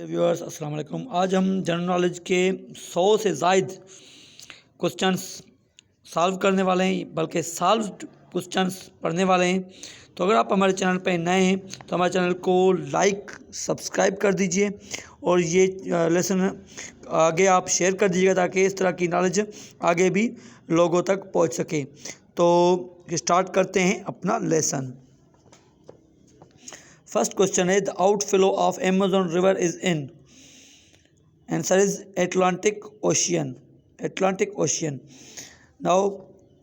Viewers अस्सलाम वालेकुम। आज हम जनरल नॉलेज के 100 से ज़ायद क्वेश्चंस सॉल्व करने वाले हैं, बल्कि सॉल्व्ड क्वेश्चंस पढ़ने वाले हैं। तो अगर आप हमारे चैनल पर नए हैं तो हमारे चैनल को लाइक सब्सक्राइब कर दीजिए और ये लेसन आगे आप शेयर कर दीजिएगा ताकि इस तरह की नॉलेज आगे भी लोगों तक पहुंच सके। तो स्टार्ट करते हैं अपना लेसन। फर्स्ट क्वेश्चन है, the outflow of Amazon river is in, answer is Atlantic Ocean. Atlantic Ocean. Now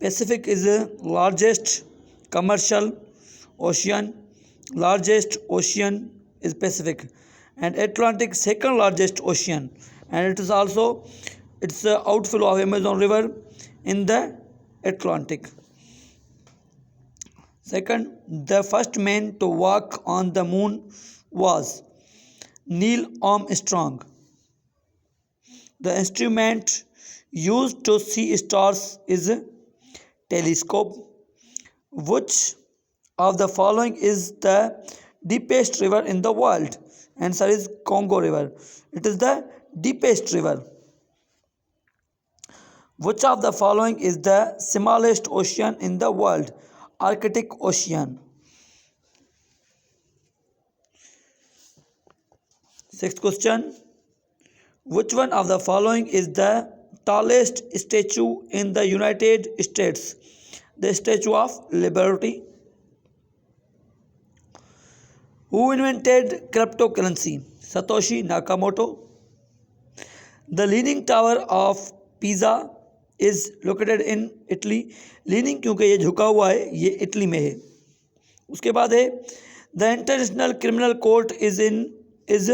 Pacific is the largest commercial ocean. Largest ocean is Pacific, and Atlantic second largest ocean, and it is also it's the outflow of Amazon river in the Atlantic. Second, the first man to walk on the moon was Neil Armstrong. The instrument used to see stars is a telescope. Which of the following is the deepest river in the world? Answer is Congo River. It is the deepest river. Which of the following is the smallest ocean in the world? Arctic Ocean. Sixth question. Which one of the following is the tallest statue in the United States? The Statue of Liberty. Who invented cryptocurrency? Satoshi Nakamoto. The Leaning Tower of Pisa is located in Italy. Leaning क्योंकि ये झुका हुआ है, ये Italy में है। उसके बाद है, the international criminal court is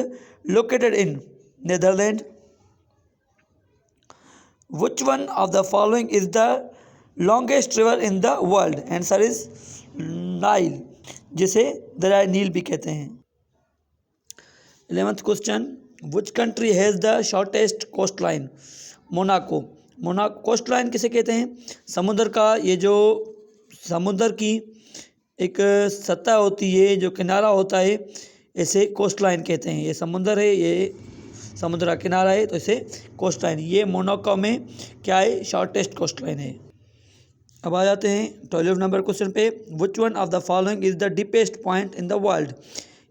located in Netherland. Which one of the following is the longest river in the world? Answer is Nile, जिसे दरिया नील भी कहते हैं. 11th question, which country has the shortest coastline? Monaco. Monaco coastline किसे कहते हैं? समुद्र का, ये जो समुद्र की एक सतह होती है, जो किनारा होता है, इसे कोस्ट लाइन कहते हैं. ये समुद्र है, ये समुद्र का किनारा है, तो इसे कोस्ट लाइन. ये मोनाको में क्या है? शॉर्टेस्ट कोस्ट लाइन है. अब आ जाते हैं 12 नंबर क्वेश्चन पे. विच one of the following is the deepest point in the world?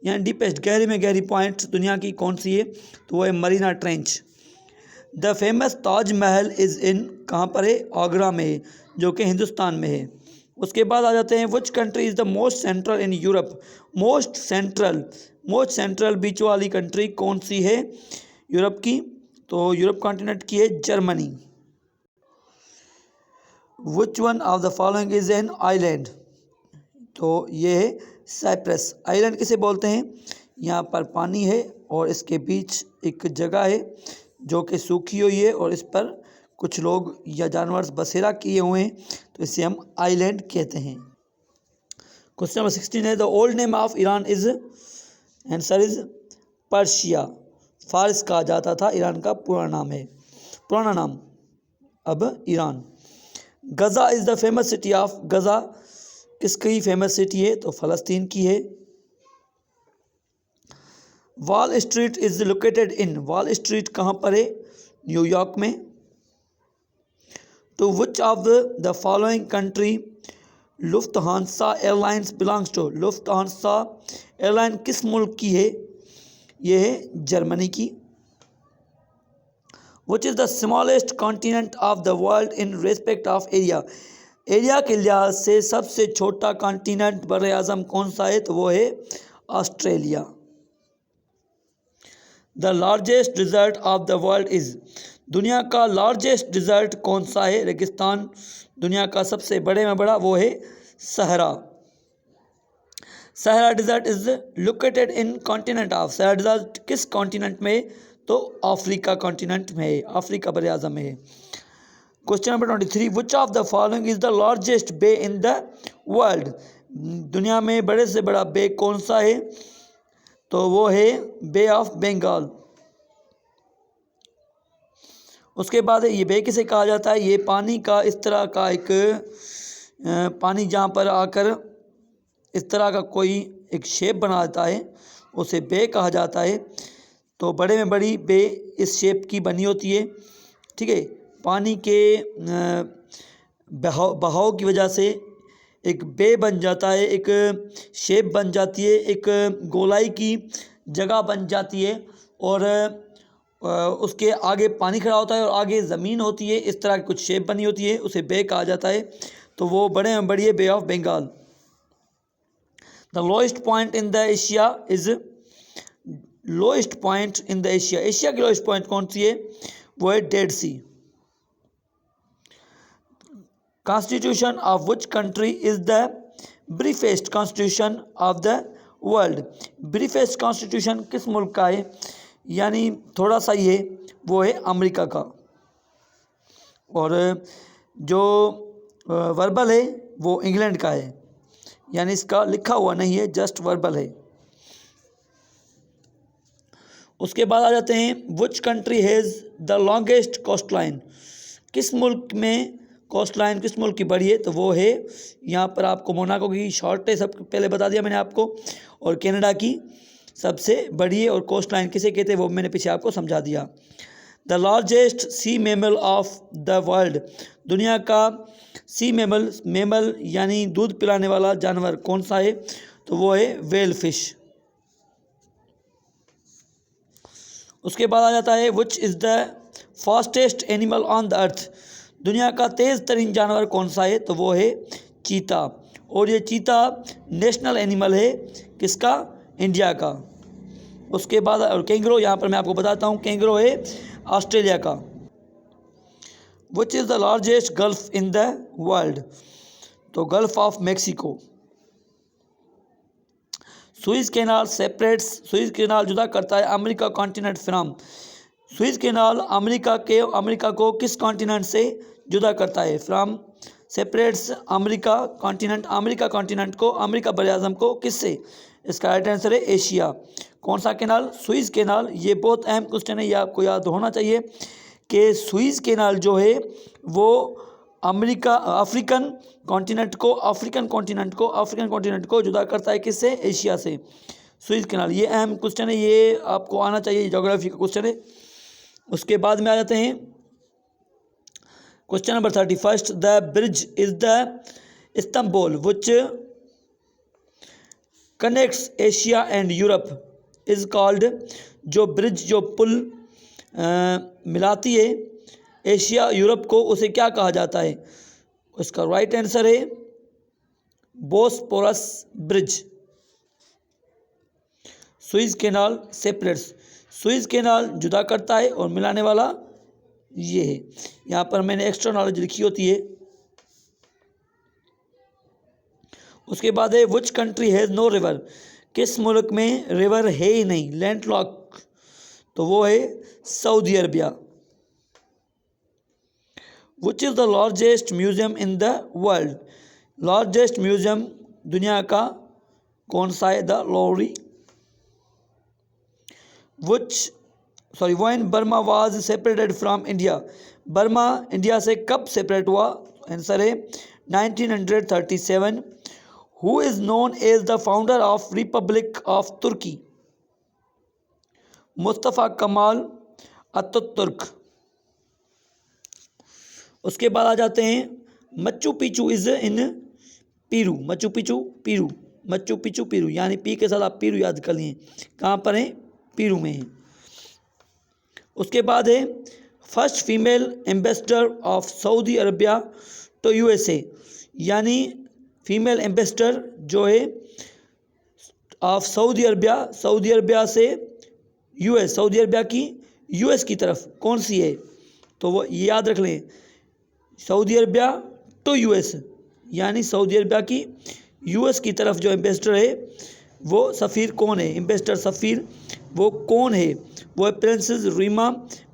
यानी डीपेस्ट, गहरी में गहरी पॉइंट दुनिया की कौन सी है? तो वो है Marina trench. The famous Taj Mahal is in, कहाँ पर है? आगरा में है, जो कि हिंदुस्तान में है. उसके बाद आ जाते हैं, which country is the most central in Europe? Most central बीच वाली कंट्री कौन सी है यूरोप की? तो यूरोप कॉन्टिनेंट की है Germany. Which one of the following is an island? तो ये है साइप्रस. आइलैंड किसे बोलते हैं? यहाँ पर पानी है और इसके बीच एक जगह है जो कि सूखी हुई है और इस पर कुछ लोग या जानवर बसेरा किए हुए हैं, तो इसे हम आइलैंड कहते हैं. क्वेश्चन नंबर 16 है, the old name of Iran is, answer is Persia. फारस कहा जाता था, ईरान का पुराना नाम अब Iran. Gaza is the famous city of, Gaza किसकी फेमस सिटी है? तो फ़लस्तीन की है. Wall Street is located in, Wall Street कहाँ पर है? न्यूयॉर्क में. To which of the following country Lufthansa airlines belongs to? Lufthansa airline किस मुल्क की है? ये है जर्मनी की. विच is the smallest continent of the world in respect of area? Area के लिहाज से सबसे छोटा कॉन्टिनेंट बर आज़म कौन सा है? तो वो है Australia. The largest dessert of the world is, दुनिया का लार्जेस्ट डिज़र्ट कौन सा है? रेगिस्तान. दुनिया का सबसे बड़े में बड़ा वो है Sahara. Sahara desert is located in continent of, Sahara desert किस कॉन्टिनेंट में है? तो अफ्रीका कॉन्टिनेंट में है, अफ्रीका बर आज़म में है. Question number 23, which of the following is the largest bay in the world? दुनिया में बड़े से बड़ा बे कौन सा है? तो वो है बे ऑफ बंगाल. उसके बाद ये बे किसे कहा जाता है? ये पानी का इस तरह का एक पानी जहाँ पर आकर इस तरह का कोई एक शेप बनाता है, उसे बे कहा जाता है. तो बड़े में बड़ी बे इस शेप की बनी होती है, ठीक है। पानी के बहाव की वजह से एक बे बन जाता है, एक शेप बन जाती है, एक गोलाई की जगह बन जाती है और उसके आगे पानी खड़ा होता है और आगे ज़मीन होती है। इस तरह की कुछ शेप बनी होती है, उसे बे कहा जाता है। तो वो बड़े में बड़ी है Bay of Bengal. The lowest point in the Asia is lowest point in the Asia, Asia की लोएस्ट पॉइंट कौन सी है? वो है Dead Sea. Constitution of which country is the briefest constitution of the world? Briefest constitution किस मुल्क का है? यानी थोड़ा सा ये वो है अमेरिका का। और जो वर्बल है वो इंग्लैंड का है, यानी इसका लिखा हुआ नहीं है, जस्ट वर्बल है। उसके बाद आ जाते हैं which country has the longest coastline? किस मुल्क में कोस्ट लाइन किस मुल्क की बड़ी है? तो वो है यहाँ पर आपको मोनाको की शॉर्ट है, सब पहले बता दिया मैंने आपको, और कनाडा की सबसे बड़ी है। और कोस्ट लाइन किसे कहते हैं वो मैंने पीछे आपको समझा दिया। The largest C mammal of the world? दुनिया का सी मैमल यानी दूध पिलाने वाला जानवर कौन सा है? तो वो है व्हेल फिश। उसके बाद आ जाता है विच is the fastest animal on the अर्थ? दुनिया का तेज़ तरीन जानवर कौन सा है? तो वो है चीता। और ये चीता नेशनल एनिमल है किसका? इंडिया का। उसके बाद और कैंगरो, यहाँ पर मैं आपको बताता हूँ, कैंगरो है ऑस्ट्रेलिया का। Which is the largest gulf in the world? तो Gulf of Mexico. Suez canal separates, Suez canal जुदा करता है America continent from? Suez canal America को किस कॉन्टिनेंट से जुदा करता है? फ्रॉम सेपरेट्स अमेरिका कॉन्टिनेंट को, अमेरिका बरआज़म को किससे? इसका राइट आंसर है एशिया। कौन सा कैनाल? Swiss canal. ये बहुत अहम क्वेश्चन है, ये आपको याद होना चाहिए कि सुइज कैनाल जो है वो अफ्रीकन कॉन्टिनेंट को जुदा करता है किससे? एशिया से। सुइज कैनाल, ये अहम क्वेश्चन है, ये आपको आना चाहिए, ज्योग्राफी का क्वेश्चन है। उसके बाद में आ जाते हैं question number 31। The bridge is the Istanbul which connects Asia and Europe is called? जो ब्रिज, जो पुल मिलाती है एशिया यूरोप को, उसे क्या कहा जाता है? उसका राइट आंसर है Bosporus bridge. Swiss canal separates, Suez canal जुदा करता है और मिलाने वाला ये है। यहाँ पर मैंने एक्स्ट्रा नॉलेज लिखी होती है। उसके बाद है which country has no river? किस मुल्क में रिवर है ही नहीं, लैंडलॉक? तो वो है Saudi Arabia. Which is the largest museum in the world? Largest museum दुनिया का कौन सा है? The Louvre. When Burma was separated from India? Burma India से कब सेपरेट हुआ? आंसर है 1937। Who is known as the founder of Republic of Turkey? Mustafa Kemal Ataturk. उसके बाद आ जाते हैं मच्चू पिचू इज़ इन पीरू। मच्चू पिचू पीरू, यानी पी के साथ आप पीरू याद कर लिए, कहाँ पर है? पीरू में है। उसके बाद है first female ambassador of Saudi Arabia to USA, यानी फीमेल एम्बेसडर जो है ऑफ सऊदी अरबिया से US, सऊदी अरबिया की US की तरफ कौन सी है? तो वो ये याद रख लें, सऊदी अरबिया टू US, यानी सऊदी अरबिया की US की तरफ जो एम्बेसडर है वो सफ़ीर कौन है? एम्बेसडर सफ़ीर वो कौन है? वो है प्रिंसेस रीमा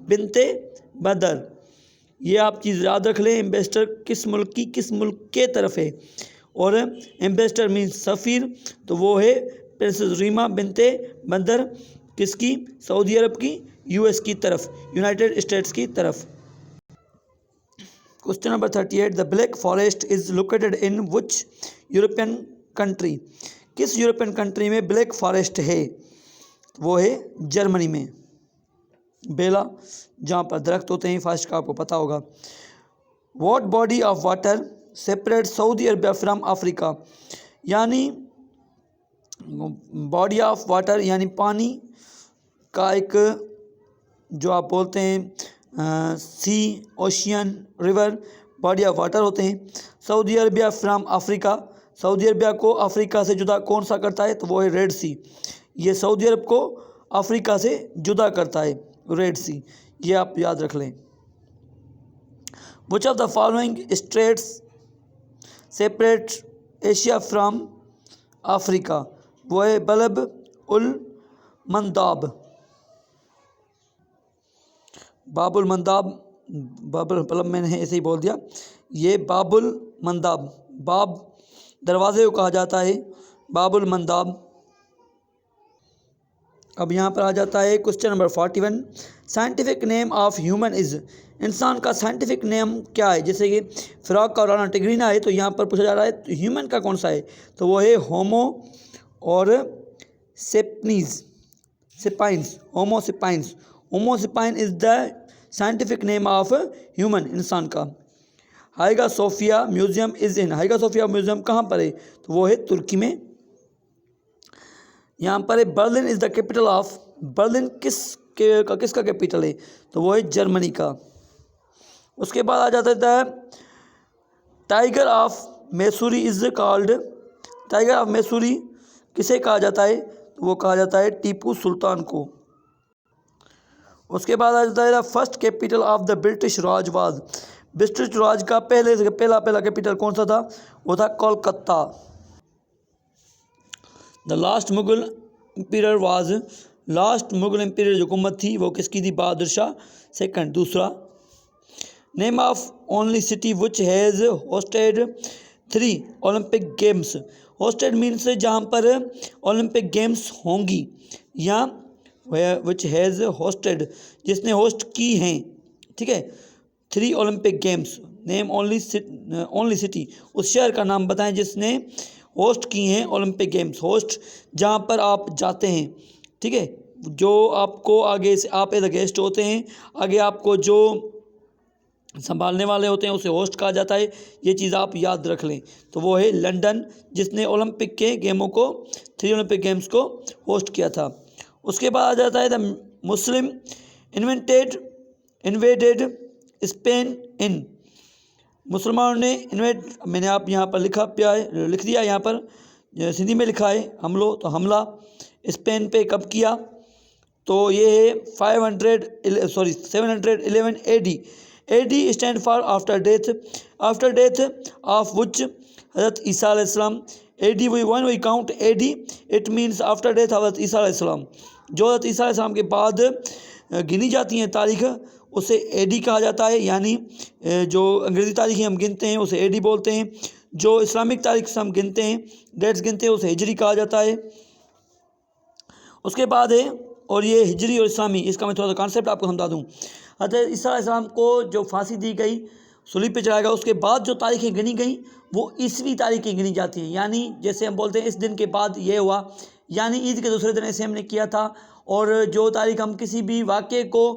बिनते बदर। ये आप चीज़ याद रख लें, एम्बेसडर किस मुल्क के तरफ है, और एम्बेसडर मीन्स सफ़ीर, तो वो है प्रिंसेस रीमा बिनते बदर, किसकी? सऊदी अरब की, US की तरफ, यूनाइटेड स्टेट्स की तरफ। Question number 38। The black forest is located in which European country? किस यूरोपियन कंट्री में ब्लैक फॉरेस्ट है? वो है जर्मनी में। बेला, जहाँ पर दरख्त होते हैं, फर्स्ट का आपको पता होगा। What body of water separate Saudi Arabia from Africa, यानी बॉडी ऑफ वाटर यानी पानी का एक जो आप बोलते हैं sea, ocean, river, body of water होते हैं। Saudi Arabia from Africa, Saudi Arabia को अफ्रीका से जुदा कौन सा करता है, तो वो है रेड सी। ये सऊदी अरब को अफ्रीका से जुदा करता है, रेड सी, ये आप याद रख लें। Which of the following straits separate Asia from Africa, वो है बलब उल मंदाब, बाबुल मंदाब, बाबुल बलब मैंने ऐसे ही बोल दिया, ये बाबुल मंदाब, बाब दरवाजे को कहा जाता है, बाबुल मंदाब। अब यहाँ पर आ जाता है question number 41, scientific name of human is, इंसान का साइंटिफिक नेम क्या है। जैसे कि फ़िराक का राना टिग्रीना है, तो यहाँ पर पूछा जा रहा है तो ह्यूमन का कौन सा है, तो वो है होमो और sapiens sapiens, homo sapiens, homo sapien is the scientific name of human, इंसान का। Hagia Sophia museum is in, Hagia Sophia museum कहाँ पर है, तो वो है तुर्की में। यहाँ पर है Berlin is the capital of, Berlin किसका कैपिटल है, तो वो है जर्मनी का। उसके बाद आ जाता है the tiger of Mysore is called, tiger of Mysore किसे कहा जाता है, तो वो कहा जाता है टीपू सुल्तान को। उसके बाद आ जाता है the first capital of the British Raj was, British Raj का पहला कैपिटल कौन सा था, वो था Kolkata. The last Mughal emperor was, last Mughal emperor जो हुकूमत थी वो किसकी थी, बहादुर शाह सेकंड, दूसरा। Name of only city which has hosted 3 Olympic games, hosted means जहाँ पर ओलंपिक गेम्स होंगी, या विच हैज़ होस्टेड जिसने होस्ट की हैं, ठीक है, 3 Olympic games. Name only city, उस शहर का नाम बताएं जिसने होस्ट की हैं ओलंपिक गेम्स, होस्ट जहाँ पर आप जाते हैं, ठीक है, जो आपको आगे से आप एज अ गेस्ट होते हैं, आगे आपको जो संभालने वाले होते हैं उसे होस्ट कहा जाता है, ये चीज़ आप याद रख लें। तो वो है लंदन जिसने ओलंपिक के गेमों को 3 ओलंपिक गेम्स को होस्ट किया था। उसके बाद आ जाता है द मुस्लिम इन्वेडेड स्पेन इन, मुसलमानों ने मैंने आप यहाँ पर लिख दिया, यहाँ पर सिंधी में लिखा है हमलो, तो हमला स्पेन पे कब किया, तो ये है 711 AD, AD stand for after death of which हज़रत ईसा अलैहिस्सलाम, AD when we count AD it means after death हज़रत ईसा अलैहिस्सलाम, जो हज़रत ईसा अलैहिस्सलाम के बाद गिनी जाती हैं तारीख उसे AD कहा जाता है, यानी जो अंग्रेज़ी तारीखें हम गिनते हैं उसे AD बोलते हैं, जो इस्लामिक तारीख से हम गिनते हैं डेट्स गिनते हैं उसे हिजरी कहा जाता है। उसके बाद है, और ये हिजरी और इस्लामी, इसका मैं थोड़ा सा कॉन्सेप्ट आपको समझा दूँ। हज़रत ईसा अलैहिस्सलाम को जो फांसी दी गई, सूली पे चढ़ाया गया, उसके बाद जो तारीखें गिनी गई वो ईसवी तारीखें गिनी जाती हैं, यानी जैसे हम बोलते हैं इस दिन के बाद ये हुआ, यानी ईद के दूसरे दिन ऐसे हमने किया था। और जो तारीख हम किसी भी वाक़े को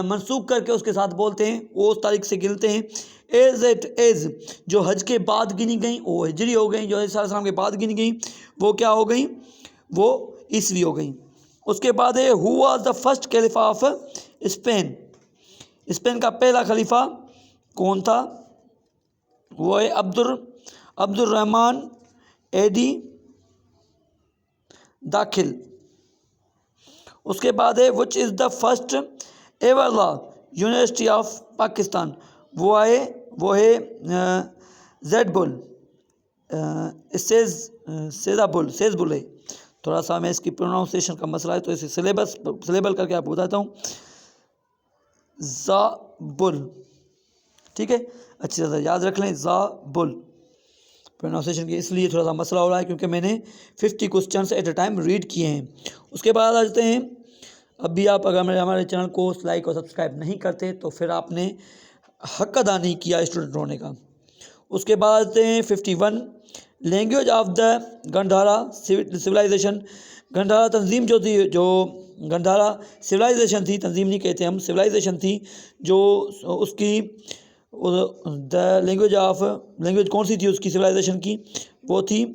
मनसूख करके उसके साथ बोलते हैं वो उस तारीख से गिनते हैं। एज जो हज के बाद गिनी गई वो हिजरी हो गई, जो ईसा अलैहिस्सलाम के बाद गिनी गई वो क्या हो गई, वो ईसवी हो गई। उसके बाद है who was the first Khalifa of Spain, Spain का पहला खलीफा कौन था, वो है अब्दुर्रहमान AD दाखिल। उसके बाद है विच is the first ever law university of Pakistan, वो है जेडबुल सेजबुल है। थोड़ा सा मैं इसकी प्रोनाउंसिएशन का मसला है तो इसे सिलेबल करके आपको बताता हूँ, ज़ाबुल, ठीक है, अच्छी तरह याद रख लें, ज़ाबुल प्रोनाउंसिएशन की इसलिए थोड़ा सा मसला हो रहा है क्योंकि मैंने 50 question at a time read किए हैं। उसके बाद आ जाते हैं, अभी आप अगर हमारे चैनल को लाइक और सब्सक्राइब नहीं करते तो फिर आपने हक अदा नहीं किया स्टूडेंट होने का। उसके बाद आते हैं 51 language of the Gandhara civilisation, Gandhara तंजीम जो थी, जो गंधारा सिविलाइजेशन थी, तंजीम नहीं कहते हम, सिविलाइजेशन थी जो उसकी द लैंग्वेज कौन सी थी उसकी सिविलाइजेशन की, वो थी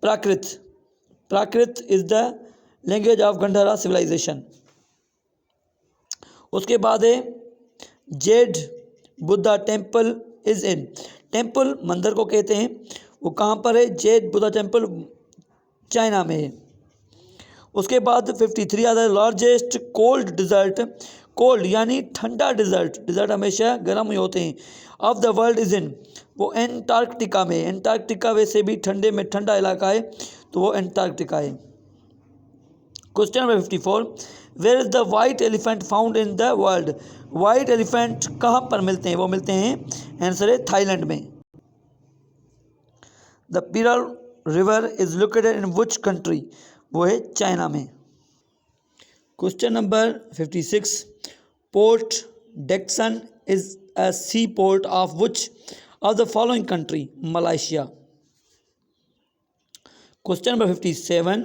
Prakrit. Prakrit is the language of Gandhara civilisation. उसके बाद है Jade Buddha temple is in. Temple मंदिर को कहते हैं, वो कहाँ पर है? जेड बुद्धा टेम्पल चाइना में है। उसके बाद 53 आता है लार्जेस्ट कोल्ड डिजर्ट। कोल्ड यानी ठंडा डिजर्ट, डिजर्ट हमेशा गर्म ही होते हैं। Of the world is in, वो एंटार्क्टिका में। एंटार्क्टिका वैसे भी ठंडे में ठंडा इलाका है, तो वो एंटार्क्टिका है। Question number 54, where is the white elephant found in the world. White elephant कहाँ पर मिलते हैं? वो मिलते हैं, आंसर है थाईलैंड में। The Pearl River is located in which country, वो है चाइना में। Question number 56, Port Dickson is a sea port of which of the following country, Malaysia. Question number 57,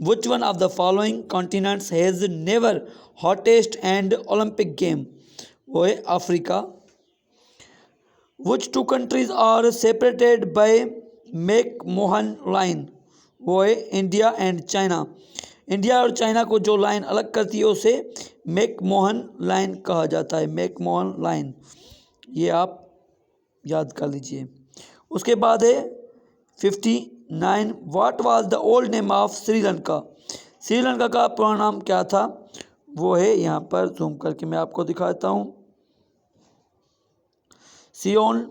which one of the following continents has never hosted and Olympic game, वो है Africa. Which two countries are separated by McMahon line, वो है India and China. India और China को जो line अलग करती है उसे मैकमोहन लाइन कहा जाता है, मैकमोहन लाइन, ये आप याद कर लीजिए। उसके बाद है 59, what was the old name of Sri Lanka. Sri Lanka का पुराना नाम क्या था? वो है, यहाँ पर जूम करके मैं आपको दिखाता हूँ, सिलोन।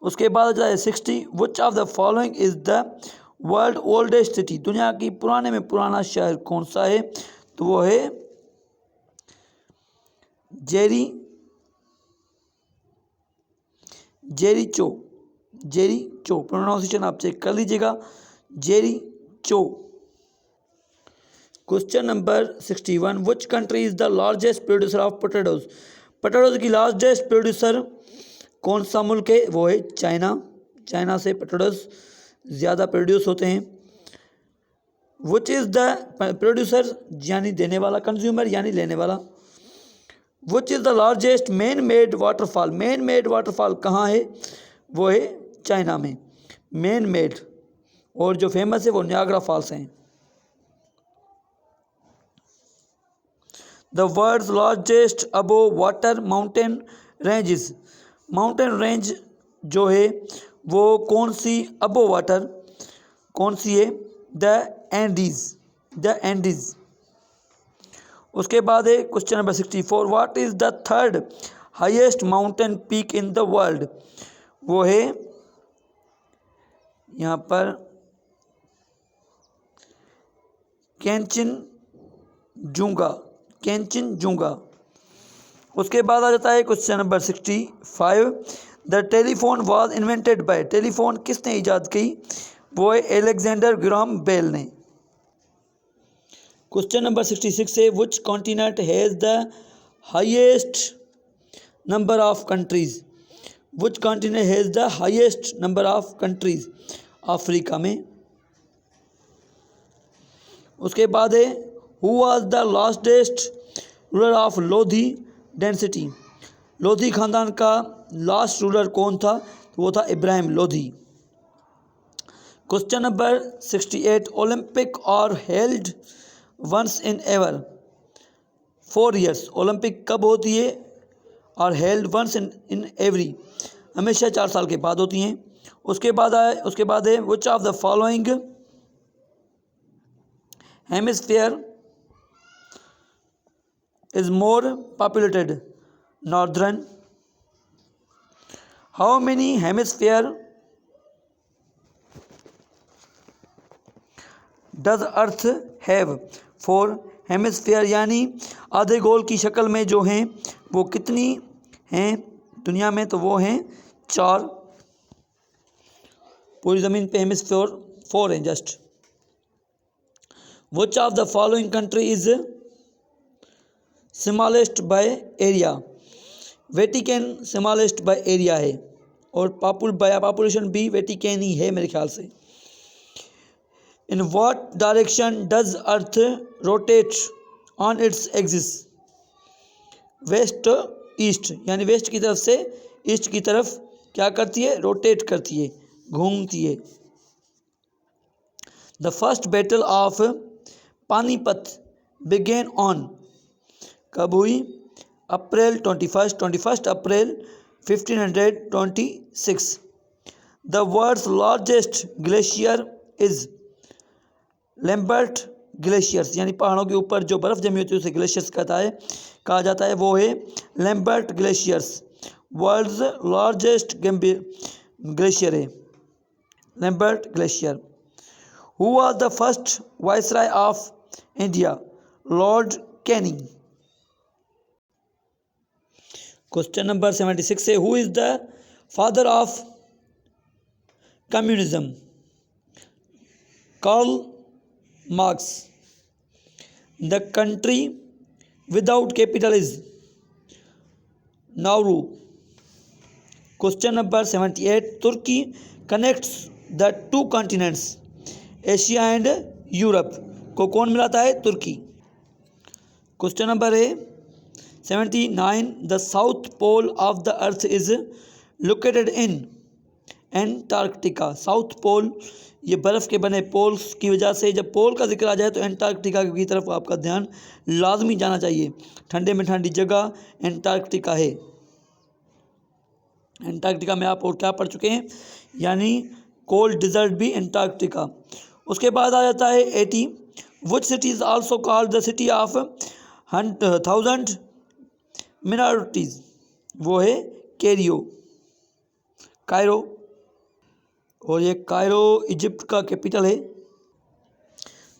उसके बाद है 60, विच of the following is the world oldest city. दुनिया की पुराने में पुराना शहर कौन सा है? तो वो है जेरीचो। प्रोनाउंसिएशन आप चेक कर लीजिएगा, Jericho. Question number 61, which country is the largest producer of potatoes. Potatoes की लार्जेस्ट प्रोड्यूसर कौन सा मुल्क है? वो है चाइना। चाइना से पोटैटोज ज़्यादा प्रोड्यूस होते हैं। विच इज़ द प्रोड्यूसर यानी देने वाला, कंज्यूमर यानी लेने वाला। विच is the largest man made waterfall. Man made waterfall कहाँ है? वो है चाइना में, मैन मेड। और जो फेमस है वो नियाग्रा फॉल्स हैं। The world's largest above water mountain ranges. Mountain range जो है वो कौन सी अबो वाटर कौन सी है? The Andes. उसके बाद है question number 64, what is the third highest mountain peak in the world. वो है यहाँ पर कैंचनजुंगा। उसके बाद आ जाता है question number 65, the telephone was invented by. Telephone किसने ईजाद की? वो है एलेक्जेंडर ग्राहम बेल ने। क्वेश्चन नंबर 66 है, which continent has the highest number of countries. Which continent has the highest number of countries? Africa में। उसके बाद है, who was the lastest ruler of Lodhi dynasty. Lodhi खानदान का लास्ट रूलर कौन था? तो वो था Ibrahim Lodhi. Question number 68, Olympic are held once in every 4 years। Olympic कब होती है? और हेल्ड वंस इन एवरी, हमेशा 4 साल के बाद होती हैं। उसके बाद है which of the following hemisphere is more populated, northern. How many hemisphere does earth have? 4 hemisphere यानी आधे गोल की शक्ल में जो हैं वो कितनी हैं दुनिया में? तो वो हैं 4। पूरी ज़मीन पे हेमिस्फीयर 4 हैं just. Which of the following country is smallest by area. Vatican smallest by area है, और बाय पॉपुलेशन भी वेटिकन ही है मेरे ख्याल से। In what direction does earth rotate on its axis? West east, यानी वेस्ट की तरफ से ईस्ट की तरफ क्या करती है? रोटेट करती है, घूमती है। The first battle of Panipat began on, कब हुई? अप्रैल 21 अप्रैल 1526। The world's largest glacier is Lambert glaciers, यानी पहाड़ों के ऊपर जो बर्फ़ जमी होती है उसे ग्लेशियर्स कहा जाता है, वो है Lambert glaciers. World's largest glacier है Lambert glacier. Who was the first viceroy of India? Lord Canning. Question number 76 है, who is the father of communism? Karl Marx. The country without capital is Nauru. Question number 78, Turkey connects the two continents Asia and Europe को कौन मिलाता है? तुर्की। Question number है 79, the south pole of the earth is located in Antarctica. South pole, ये बर्फ़ के बने पोल्स की वजह से जब पोल का जिक्र आ जाए तो एंटार्क्टिका की तरफ आपका ध्यान लाजमी जाना चाहिए। ठंडे में ठंडी जगह एंटार्क्टिका है। एंटार्क्टिका में आप और क्या पढ़ चुके हैं, यानी कोल्ड डिजर्ट भी एंटार्क्टिका। उसके बाद आ जाता है 80, which city is also called the city of 1000 minorities? वो है कैरियो, कायरो, और ये कायरो इजिप्ट का कैपिटल है।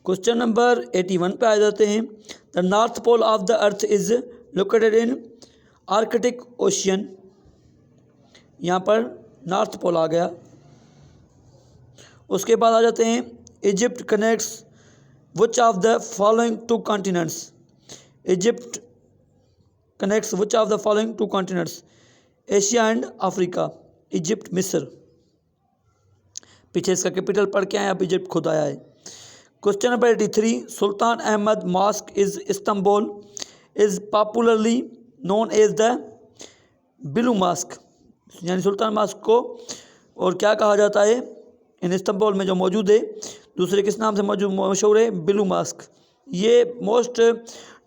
क्वेश्चन नंबर 81 पे आ जाते हैं, the north pole of the earth is located in Arctic Ocean. यहाँ पर नॉर्थ पोल आ गया। उसके बाद आ जाते हैं, Egypt connects which of the following two continents? Egypt connects which of the following two continents? Asia and Africa. Egypt, मिस्र। पीछे इसका कैपिटल पढ़ के आए, अब इजिप्ट खुद आया है। Question number 83, Sultan Ahmed mosque is Istanbul is popularly known as the blue mosque. यानी सुल्तान मॉस्क को और क्या कहा जाता है इन इस्तांबुल में जो मौजूद है, दूसरे किस नाम से मशहूर है? बिलू मॉस्क। ये मोस्ट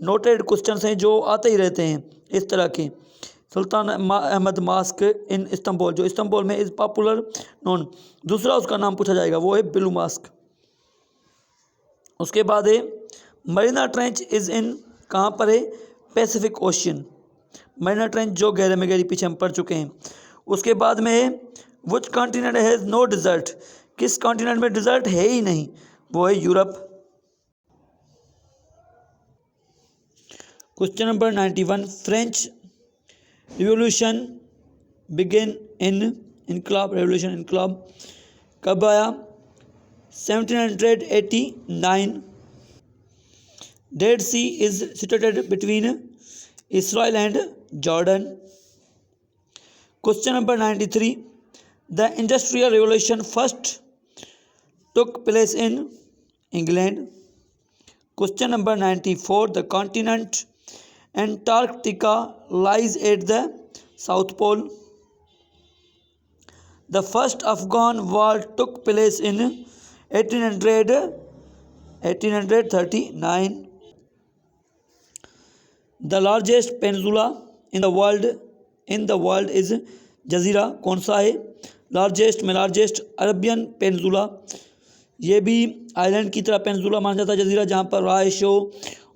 नोटेड क्वेश्चंस हैं जो आते ही रहते हैं इस तरह के। सुल्तान अहमद मॉस्क इन इस्तांबुल, जो इस्तांबुल में इज़ पॉपुलर नोन, दूसरा उसका नाम पूछा जाएगा वो है बिलू मॉस्क। उसके बाद है मरीना ट्रेंच इज़ इन, कहाँ पर है? Pacific ocean. मरीना ट्रेंच जो गहरे में गहरी, पीछे हम पढ़ चुके हैं। उसके बाद में है which continent has no desert? किस कॉन्टिनेंट में डिज़र्ट है ही नहीं? वो है Europe. Question number 91, French revolution begin in, इनकलाब, रेवोल्यूशन, इनकलाब कब आया? 1789। Dead Sea is situated between Israel and Jordan. Question number 93, the industrial revolution first took place in England. Question number 94, the continent Antarctica lies at the South Pole. The first Afghan war took place in 1839. The largest peninsula in the world is जजीरा। कौन सा है? Largest में largest Arabian peninsula, ये भी island की तरह peninsula माना जाता है जजीरा, जहाँ पर राइश हो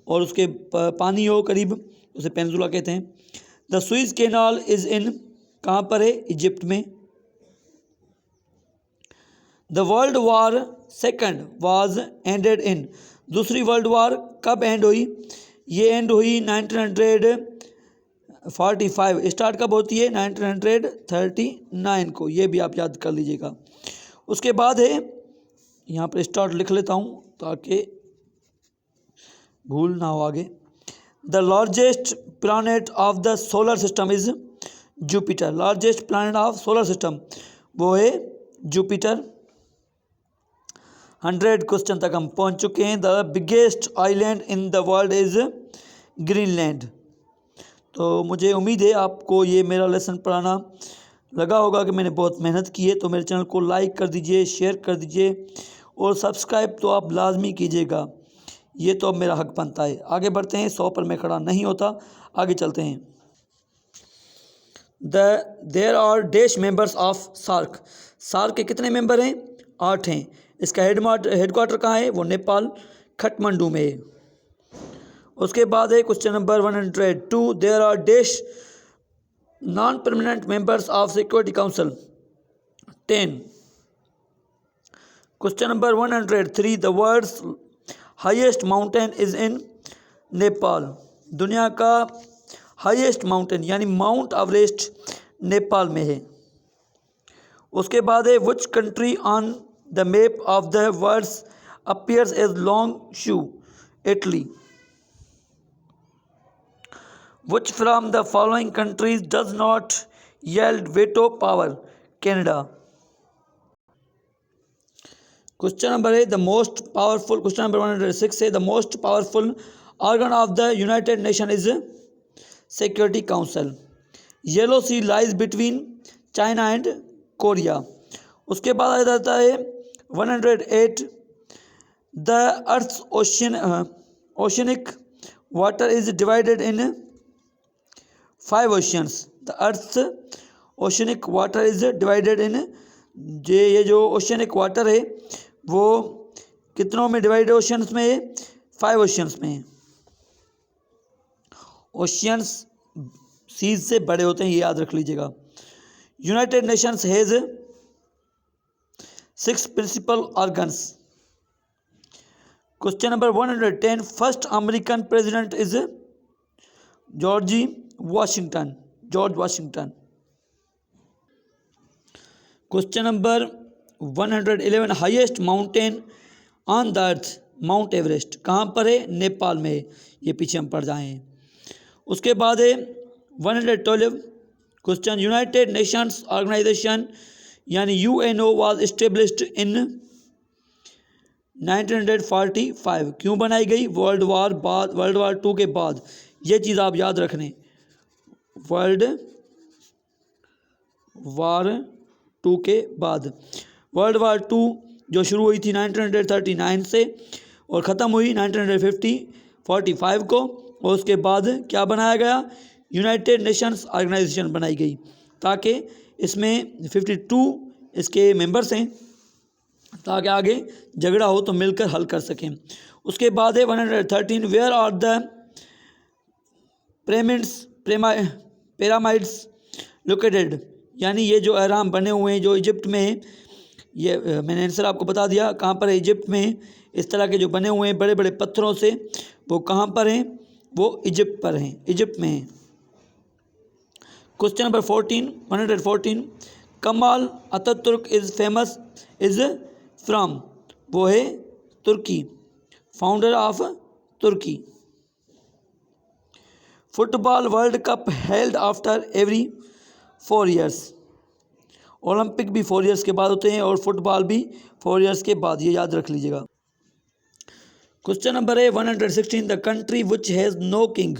और उसके पानी हो करीब, उसे पेनिनसुला कहते हैं। The Swiss canal is in, कहाँ पर है? इजिप्ट में। The world war second was ended in, दूसरी वर्ल्ड वार कब एंड हुई? ये एंड हुई 1945। स्टार्ट कब होती है? 1939 को, ये भी आप याद कर लीजिएगा। उसके बाद है, यहाँ पर स्टार्ट लिख लेता हूँ ताकि भूल ना हो आगे। The largest planet of the solar system is Jupiter. Largest planet of solar system वो है जुपिटर। 100 क्वेश्चन तक हम पहुंच चुके हैं। The biggest island in the world is Greenland. तो मुझे उम्मीद है आपको ये मेरा लेसन पढ़ाना लगा होगा कि मैंने बहुत मेहनत की है। तो मेरे चैनल को लाइक कर दीजिए, शेयर कर दीजिए और सब्सक्राइब तो आप लाजमी कीजिएगा, ये तो अब मेरा हक बनता है। आगे बढ़ते हैं, 100 पर मैं खड़ा नहीं होता, आगे चलते हैं। There are dash members of SAARC. SAARC के कितने मेंबर हैं? 8 हैं। इसका हेडक्वार्टर कहाँ है? वो नेपाल खटमंडू में है। उसके बाद है question number 102, there are dash non permanent members of security council. 10। Question number 103, the world's highest mountain is in Nepal. दुनिया का हाईएस्ट माउंटेन यानी माउंट एवरेस्ट नेपाल में है। उसके बाद है which country on the map of the world's appears as long shoe. Italy. Which from the following countries does not yield veto power? Canada. Question number 8, the most powerful, question number 106 say the most powerful organ of the United Nations is Security Council. Yellow Sea lies between China and Korea. उसके बाद आ जाता है 108, the Earth's oceanic water is divided in 5 oceans. The Earth's oceanic water is divided in, ये जो oceanic water है वो कितनों में डिवाइड है? ओशियंस में है, 5 ओशियंस में है। ओशियंस सीज से बड़े होते हैं, ये याद रख लीजिएगा। United Nations has 6 principal organs. Question number 110, first American president is George Washington. Question number 111, highest mountain on the earth. Mount Everest कहाँ पर है? नेपाल में है। ये पीछे हम पढ़ जाए हैं। उसके बाद है 112 क्वेश्चन, यूनाइटेड नेशंस ऑर्गेनाइजेशन यानी यूएनओ वाज एस्टेब्लिश्ड इन 1945। क्यों बनाई गई? वर्ल्ड वार 2 के बाद। ये चीज़ आप याद रखने, वर्ल्ड वार 2 के बाद। वर्ल्ड वार 2 जो शुरू हुई थी 1939 से और ख़त्म हुई 1945 को, और उसके बाद क्या बनाया गया? यूनाइटेड नेशंस ऑर्गेनाइजेशन बनाई गई, ताकि इसमें 52 इसके मेंबर्स हैं, ताकि आगे झगड़ा हो तो मिलकर हल कर सकें। उसके बाद है 113, where are the pyramids located. यानी ये जो अहराम बने हुए हैं जो इजिप्ट में है, ये मैंने आंसर आपको बता दिया कहाँ पर है, इजिप्ट में है। इस तरह के जो बने हुए हैं बड़े बड़े पत्थरों से, वो कहाँ पर हैं? वो इजिप्ट पर हैं, इजिप्ट में हैं। Question number 114, Kemal Ataturk is famous is from. वो है तुर्की, founder of Turkey. Football world cup held after every 4 years. Olympic भी 4 ईयर्स के बाद होते हैं और फुटबॉल भी 4 ईयर्स के बाद, ये याद रख लीजिएगा। क्वेश्चन नंबर है 116, the country which has no king.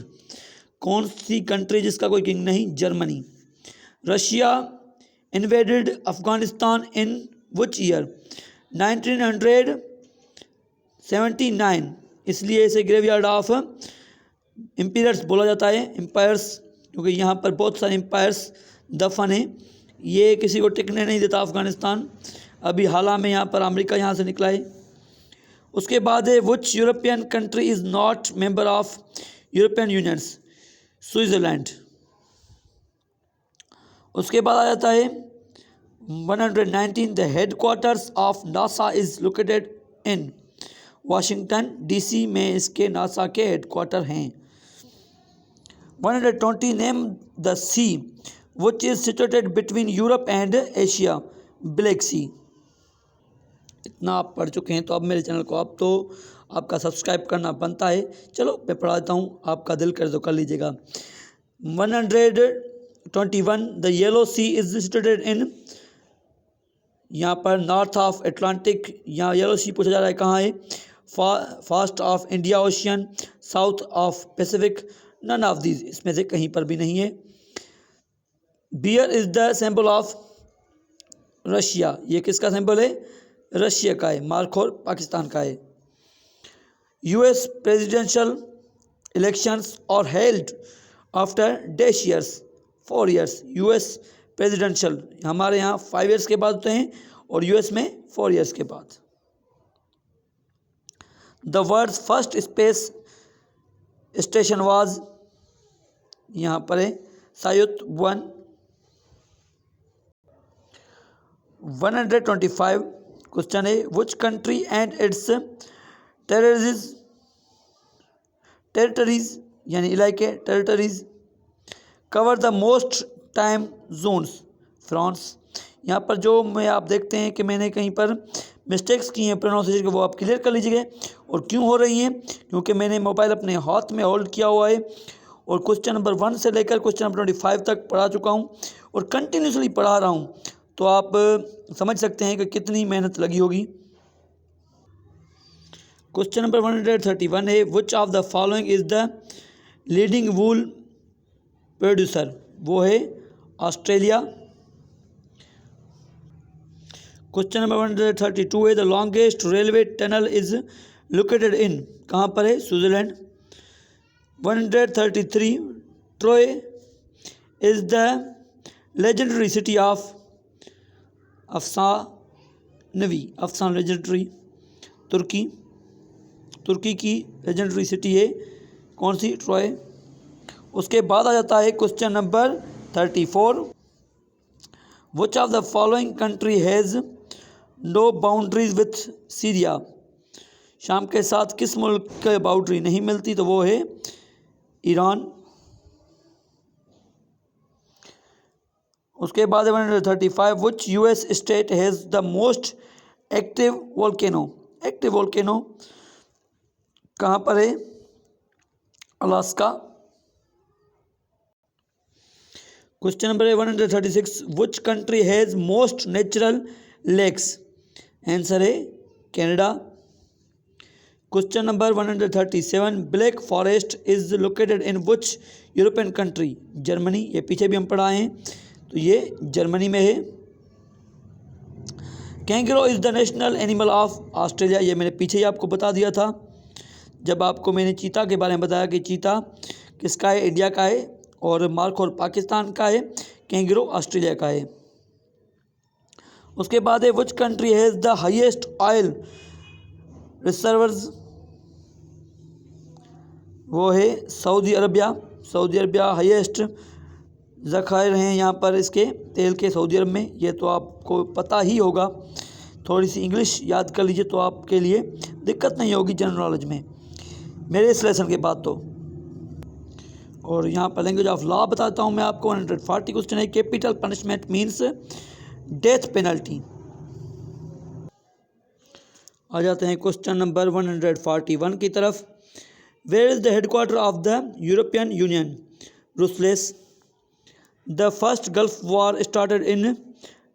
कौन सी कंट्री जिसका कोई किंग नहीं? Germany. Russia invaded Afghanistan in which year? 1979। इसलिए इसे ग्रेवयार्ड ऑफ एम्पायर्स बोला जाता है, एम्पायर्स, क्योंकि यहाँ पर बहुत सारे एम्पायर्स दफन हैं। ये किसी को टिकने नहीं देता अफगानिस्तान। अभी हाल में यहाँ पर अमेरिका यहाँ से निकला है। उसके बाद है which European country is not member of European unions? Switzerland. उसके बाद आ जाता है 119, the headquarters of NASA is located in Washington DC में इसके नासा के हेडक्वार्टर हैं। 120, name the sea which is situated between Europe and Asia? Black sea. इतना आप पढ़ चुके हैं तो अब मेरे चैनल को अब तो आपका सब्सक्राइब करना बनता है। चलो मैं पढ़ा देता हूँ, आपका दिल कर तो कर लीजिएगा। 121, the yellow sea is situated in यहाँ पर नॉर्थ ऑफ अटलांटिक, यहाँ येलो सी पूछा जा रहा है कहाँ है, fast of India ocean, south of Pacific, none of these, इसमें से कहीं पर भी नहीं है। Bear is the symbol of Russia, ये किसका सिंबल है, रशिया का है, मार्कोर पाकिस्तान का है। यूएस प्रेसिडेंशियल इलेक्शंस और held after dash years 4 years. US presidential हमारे यहाँ 5 ईयर्स के बाद होते हैं और यूएस में 4 ईयर्स के बाद। The world's first space station was, यहाँ पर है सायुत 125। क्वेश्चन है which country and its territories यानी इलाके, territories cover the most time zones, France. यहाँ पर जो मैं आप देखते हैं कि मैंने कहीं पर मिस्टेक्स की हैं प्रोनाउंसिएशन के, वो आप क्लियर कर लीजिएगा। और क्यों हो रही हैं, क्योंकि मैंने मोबाइल अपने हाथ में होल्ड किया हुआ है और क्वेश्चन नंबर 1 से लेकर क्वेश्चन नंबर 25 तक पढ़ा चुका हूँ और कंटिन्यूसली पढ़ा रहा हूँ, तो आप समझ सकते हैं कि कितनी मेहनत लगी होगी। क्वेश्चन नंबर 131 है which of the following is the leading wool producer, वो है ऑस्ट्रेलिया। क्वेश्चन नंबर 132 है the longest railway tunnel is located in, कहाँ पर है, Switzerland. 133 Troy is the legendary city of अफसानवी, अफसान लेजेंडरी, तुर्की की लेजेंडरी सिटी है कौन सी, ट्रोय। उसके बाद आ जाता है question number 34 which of the following country has no boundaries with Syria, शाम के साथ किस मुल्क के बाउंड्री नहीं मिलती, तो वो है ईरान। उसके बाद 135 which US state has the most active volcano, active volcano कहाँ पर है, Alaska. Question number 136 which country has most natural lakes, answer है Canada. Question number 137 black forest is located in which European country, Germany, ये पीछे भी हम पढ़ाए हैं, तो ये जर्मनी में है। Kangaroo is the national animal of Australia, ये मैंने पीछे ही आपको बता दिया था जब आपको मैंने चीता के बारे में बताया कि चीता किसका है, इंडिया का है, और मार्कोर पाकिस्तान का है, कैंगरो ऑस्ट्रेलिया का है। उसके बाद है which country has the highest oil reserves, वो है Saudi Arabia. Saudi Arabia highest ज़खायर हैं यहाँ पर इसके तेल के सऊदी अरब में, ये तो आपको पता ही होगा। थोड़ी सी इंग्लिश याद कर लीजिए तो आपके लिए दिक्कत नहीं होगी जनरल नॉलेज में मेरे इस लेसन के बाद तो। और यहाँ पर लैंग्वेज ऑफ लॉ बताता हूँ मैं आपको। 140 क्वेश्चन है capital punishment means death penalty. आ जाते हैं क्वेश्चन नंबर 141 की तरफ। Where is the headquarter of the European union, Brussels. The first gulf war started in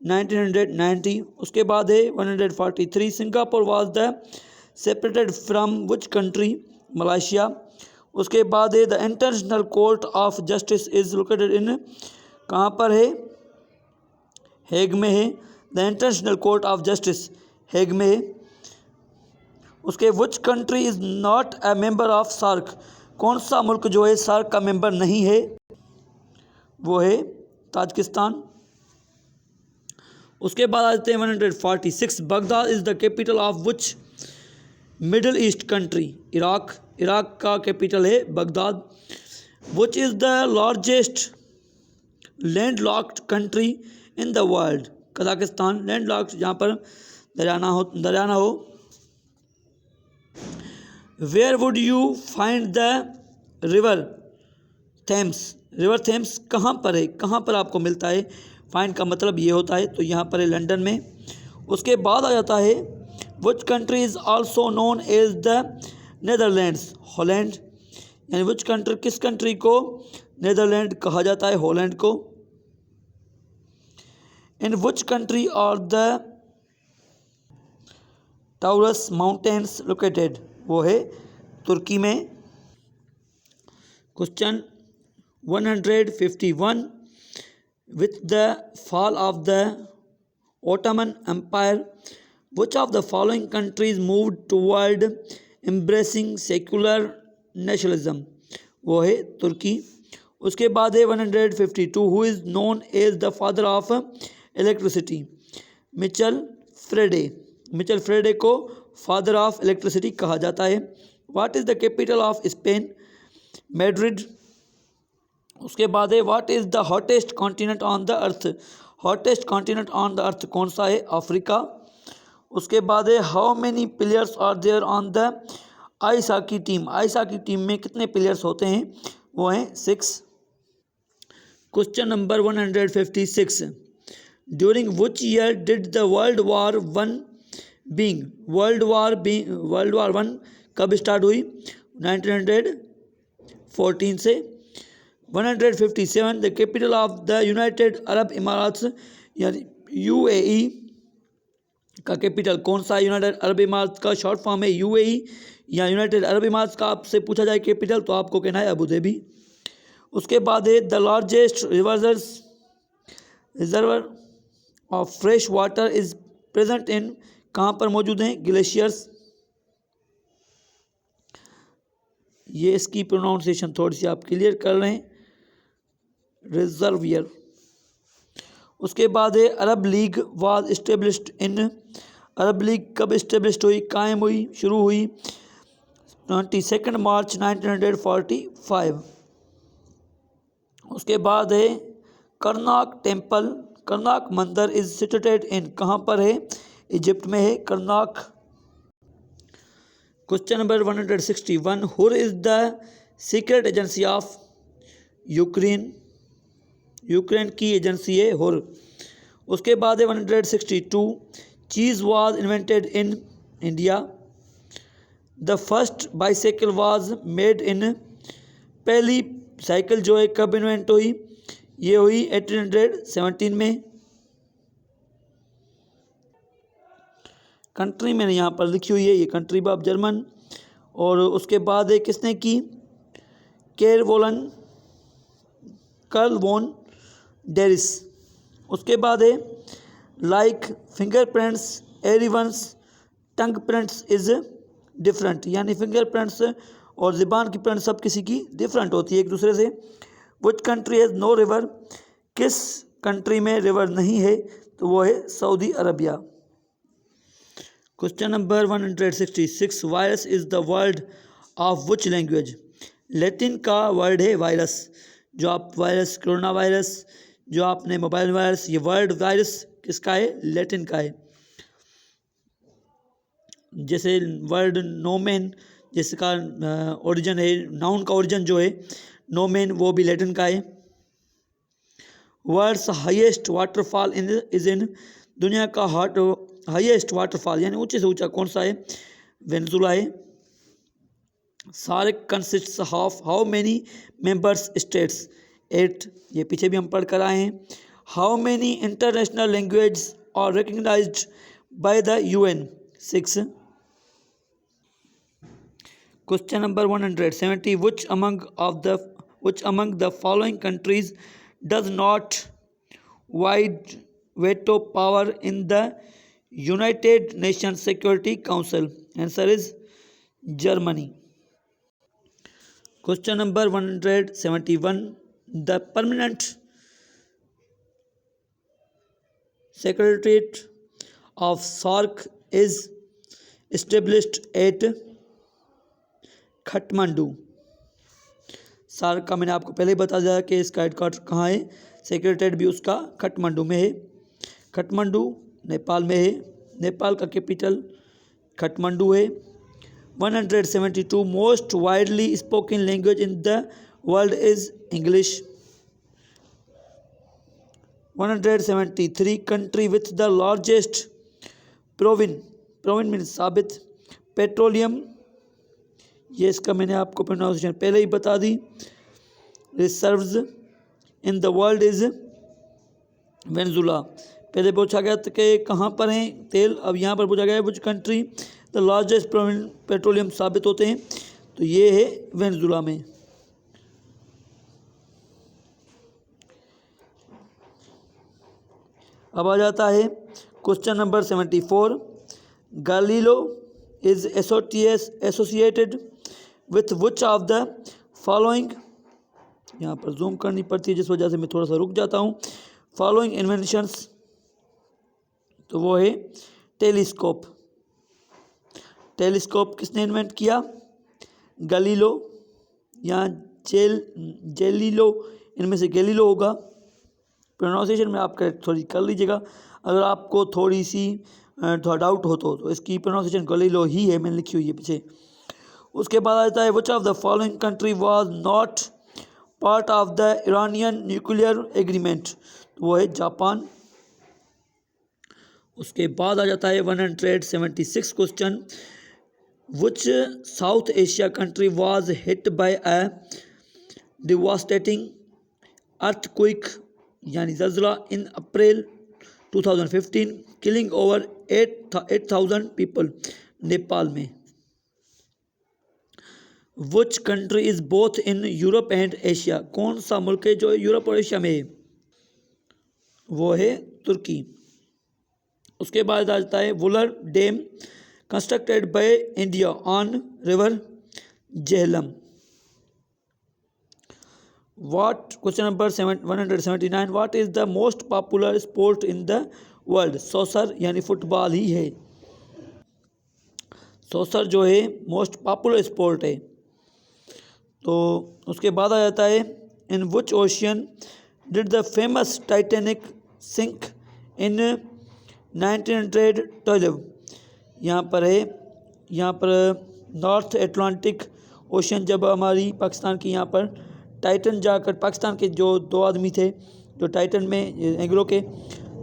1990। उसके बाद है 143 Singapore was the separated from which country, Malaysia. उसके बाद है the international court of justice is located in, कहाँ पर है, Hague में है। The international court of justice Hague में है। उसके which country is not a member of SAARC, कौन सा मुल्क जो है सार्क का मेंबर नहीं है, वो है ताजिकिस्तान। उसके बाद आते हैं 146 Baghdad is the capital of which middle east country, Iraq. Iraq का कैपिटल है Baghdad. Which is the largest landlocked country in the world, Kazakhstan. Landlocked जहाँ पर दरिया ना हो। Where would you find the river Thames, river Thames कहाँ पर है, कहाँ पर आपको मिलता है, फाइंड का मतलब ये होता है, तो यहाँ पर है लंदन में। उसके बाद आ जाता है which country is also known as the Netherlands, Holland. यानी विच कंट्री, किस कंट्री को नेदरलैंड कहा जाता है, हॉलैंड को। In which country are the Taurus mountains located, वो है तुर्की में। Question 151, with the fall of the Ottoman Empire, which of the following countries moved toward embracing secular nationalism? वो है तुर्की। उसके बाद है 152, who is known as the father of electricity? Michael Faraday. Michael Faraday को फादर ऑफ इलेक्ट्रिसिटी कहा जाता है। What is the capital of Spain? Madrid. उसके बाद है what is the hottest continent on the earth? Hottest continent on the earth कौन सा है? अफ्रीका। उसके बाद है how many players are there on the ice hockey team? Ice hockey team में कितने प्लेयर्स होते हैं? वो हैं 6। Question number 156, during which year did the world war one being? World war one कब स्टार्ट हुई? 1914 से। 157, the capital of the United Arab Emirates यानी यूएई का कैपिटल कौन सा है? यूनाइटेड अरब इमारात का शॉर्ट फॉर्म है यूएई या यूनाइटेड अरब इमारात का आपसे पूछा जाए कैपिटल तो आपको कहना है अबू धाबी। उसके बाद है the largest reservoir of fresh water is present in, कहाँ पर मौजूद हैं? ग्लेशियर्स। ये इसकी प्रोनाउंसिएशन थोड़ी सी आप क्लियर कर रहे हैं, रिजर्वियर। उसके बाद है Arab league was established in, Arab league कब इस्टेब्लिश्ड हुई, कायम हुई, शुरू हुई? 22 मार्च 1945। उसके बाद है करनाक टेम्पल, करनाक मंदिर इज सिचुएटेड इन, कहाँ पर है? इजिप्ट में है करनाक। Question number 161, HUR is the secret agency of Ukraine? Ukraine की एजेंसी है हुर। उसके बाद है 162, चीज़ was invented in India, the first bicycle was made in, पहली साइकिल जो है कब इन्वेंट हुई? ये हुई 1817 में। कंट्री मैंने यहाँ पर लिखी हुई है, ये कंट्री ऑफ जर्मन। और उसके बाद है किसने की? Karl von Drais. उसके बाद है like fingerprints everyone's tongue prints is different, यानी फिंगरप्रिंट्स और ज़ुबान की प्रिंट सब किसी की डिफरेंट होती है एक दूसरे से। Which country has no river? किस कंट्री में रिवर नहीं है? तो वो है Saudi Arabia. Question number 166, virus is the word of which language? Latin का वर्ड है वायरस। जो आप वायरस, कोरोना वायरस, जो आपने मोबाइल वायरस, ये वर्ड वायरस किसका है? लैटिन का है। जैसे वर्ड नोमेन जिसका ओरिजिन है, नाउन का ओरिजिन जो है नोमेन, वो भी लैटिन का है। World's highest waterfall is in, दुनिया का हाईएस्ट वाटरफॉल यानी ऊंचे से ऊंचा कौन सा है? वेनेजुला है। SAARC consists of how many members states? 8, ये पीछे भी हम पढ़ कर आए हैं। How many international language are recognized by the UN? 6। Question number 170, which among the following countries does not wide veto power in the United Nations Security Council? Answer is Germany. Question number 171, the permanent secretariat of SAARC is established at Kathmandu. SAARC का मैंने आपको पहले ही बता दिया कि इसका headquarter कहाँ है, सेक्रेटरीट भी उसका खटमंडू में है। खटमंडू नेपाल में है, नेपाल का कैपिटल खटमंडू है। 172, most widely spoken language in the world is English. 173, country with the largest proven mean साबित पेट्रोलियम, ये इसका मैंने आपको प्रोनाउंसिएशन पहले ही बता दी, reserves in the world is Venezuela. पहले पूछा गया था कि कहाँ पर हैं तेल, अब यहाँ पर पूछा गया है which country the largest petroleum साबित होते हैं, तो ये है वेनेजुला में। अब आ जाता है question number 74। गैलीलो is associated with which of the following, यहाँ पर जूम करनी पड़ती है जिस वजह से मैं थोड़ा सा रुक जाता हूँ, फॉलोइंग इन्वेंशंस, तो वो है टेलीस्कोप। टेलीस्कोप किसने इन्वेंट किया? गैलीलो या जेलिलो, इनमें से गैलीलो होगा। प्रोनाउंसिएशन में आप थोड़ी कर लीजिएगा, अगर आपको थोड़ी सी थोड़ा डाउट हो तो इसकी प्रोनाउंसिएशन गैलीलो ही है, मैंने लिखी हुई है पीछे। उसके बाद आता है which of the following country was not part of the Iranian nuclear agreement, वो है जापान। उसके बाद आ जाता है 176 question. Which south Asia country was hit by a devastating earthquake यानी ज़लज़ला इन अप्रैल 2015 किलिंग ओवर 8,000 पीपल, नेपाल में। विच country is both in Europe and Asia, कौन सा मुल्क है जो यूरोप और एशिया में है? वो है तुर्की। उसके बाद आ जाता है Wular dam constructed by India on river Jhelum. What question number 179 What is the most popular sport in the world? Saucer यानी फुटबॉल ही है। सॉसर जो है मोस्ट पॉपुलर स्पोर्ट है। तो उसके बाद आ जाता है in which ocean did the famous Titanic sink in 1912। यहाँ पर है, यहाँ पर नॉर्थ एटलांटिक ओशन, जब हमारी पाकिस्तान की यहाँ पर टाइटन जाकर, पाकिस्तान के जो 2 आदमी थे जो टाइटन में एंग्लो के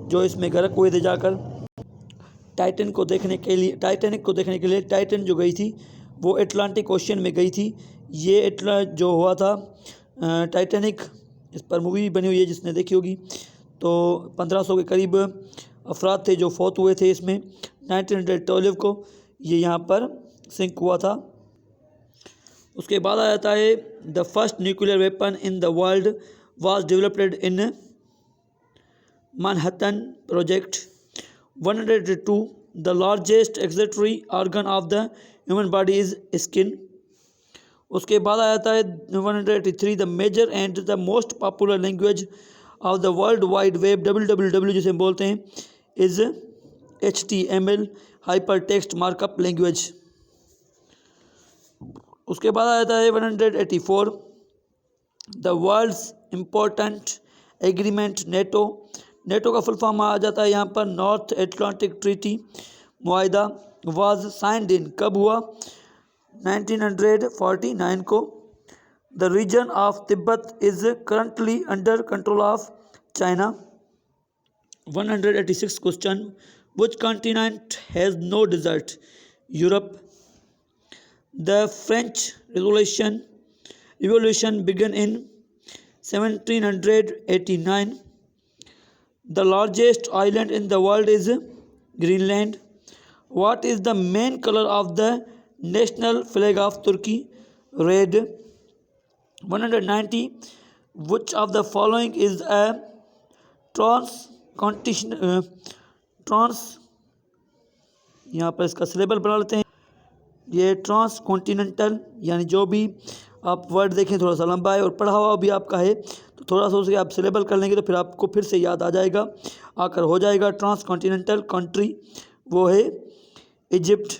जो इसमें गर्क हुए थे, जाकर टाइटैनिक को देखने के लिए टाइटन जो गई थी वो एटलांटिक ओशन में गई थी। ये जो हुआ था टाइटैनिक, इस पर मूवी बनी हुई है जिसने देखी होगी। तो 1500 के करीब अफराद थे जो फौत हुए थे इसमें 1912 को, ये यहाँ पर सिंक हुआ था। उसके बाद आ जाता है the first nuclear weapon in the world was developed in Manhattan project. 102 the largest excretory organ of the human body is skin. उसके बाद आ जाता है 183 the major and the most popular language of the world wide web WWW जिसे हम बोलते हैं is HTML hyper text markup language. उसके बाद आ जाता है 184 the world's important agreement NATO. NATO का फुल फॉर्म आ जाता है यहाँ पर नॉर्थ एटलांटिक ट्रीटी मुआहिदा। वाज साइंड इन, कब हुआ? 1949 को। The region of Tibet is currently under control of China. 186 question which continent has no desert? Europe. The French Revolution began in 1789. The largest island in the world is Greenland. What is the main color of the national flag of Turkey? Red. 190. Which of the following is a यहाँ पर इसका syllable बना लेते हैं। ये trans continental, यानी जो भी आप वर्ड देखें थोड़ा सा लंबा है और पढ़ा हुआ भी आपका है तो थोड़ा सा उसके आप सिलेबल कर लेंगे तो फिर आपको फिर से याद आ जाएगा, आकर हो जाएगा। ट्रांस कॉन्टिनेंटल कंट्री वो है इजिप्ट।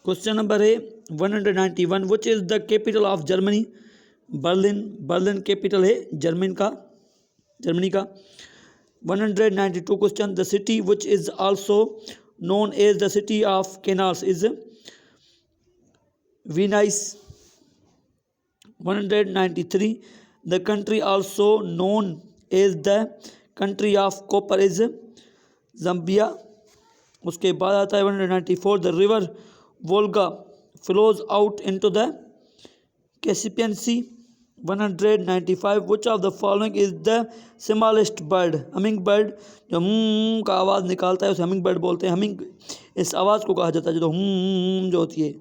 क्वेश्चन नंबर है 191 विच is the capital of Germany? Berlin. Berlin capital है जर्मनी का। 192 question the city which is also known as the city of canals is Venice. 193 the country also known as the country of copper is Zambia. उसके बाद आता है 194 the river Volga flows out into the Caspian Sea. 195 which of the following is the smallest bird. Humming bird जो का आवाज़ निकालता है उसे हमिंग बर्ड बोलते हैं। हमिंग इस आवाज़ को कहा जाता है जो जो होती है।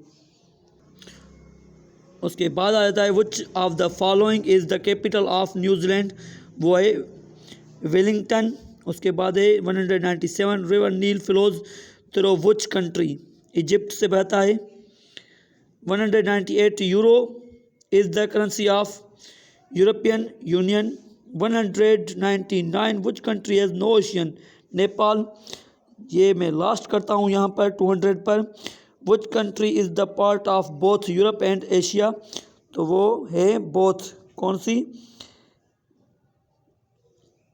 उसके बाद आ जाता है which of the following is the capital of New Zealand, वो है वेलिंगटन। उसके बाद है 197 river Nile flows through which country, Egypt से बहता है। 198 euro is the currency of European Union. 199 which country has no ocean, Nepal. ये मैं लास्ट करता हूँ यहाँ पर 200 पर। Which country is the part of both Europe and Asia, तो वो है बोथ, कौन सी,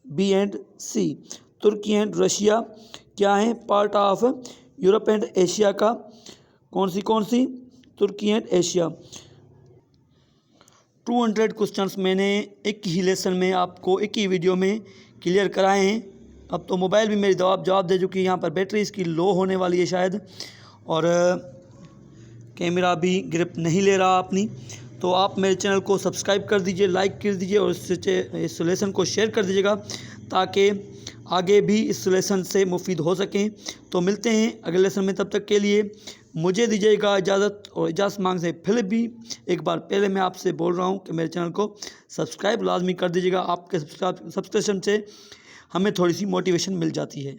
बी एंड सी। तुर्की एंड रशिया क्या है, part of Europe and Asia का, कौन सी, तुर्की एंड एशिया। 200 क्वेश्चंस मैंने एक ही लेसन में आपको एक ही वीडियो में क्लियर कराए हैं। अब तो मोबाइल भी मेरी जवाब दे चुकी है। यहाँ पर बैटरी इसकी लो होने वाली है शायद, और कैमरा भी ग्रिप नहीं ले रहा अपनी। तो आप मेरे चैनल को सब्सक्राइब कर दीजिए, लाइक कर दीजिए और इस लेसन को शेयर कर दीजिएगा ताकि आगे भी इस लेसन से मुफीद हो सकें। तो मिलते हैं अगले लेसन में, तब तक के लिए मुझे दीजिएगा इजाज़त। और इजाज़त मांग से फिर भी एक बार पहले मैं आपसे बोल रहा हूँ कि मेरे चैनल को सब्सक्राइब लाजमी कर दीजिएगा। आपके सब्सक्रिप्शन से हमें थोड़ी सी मोटिवेशन मिल जाती है।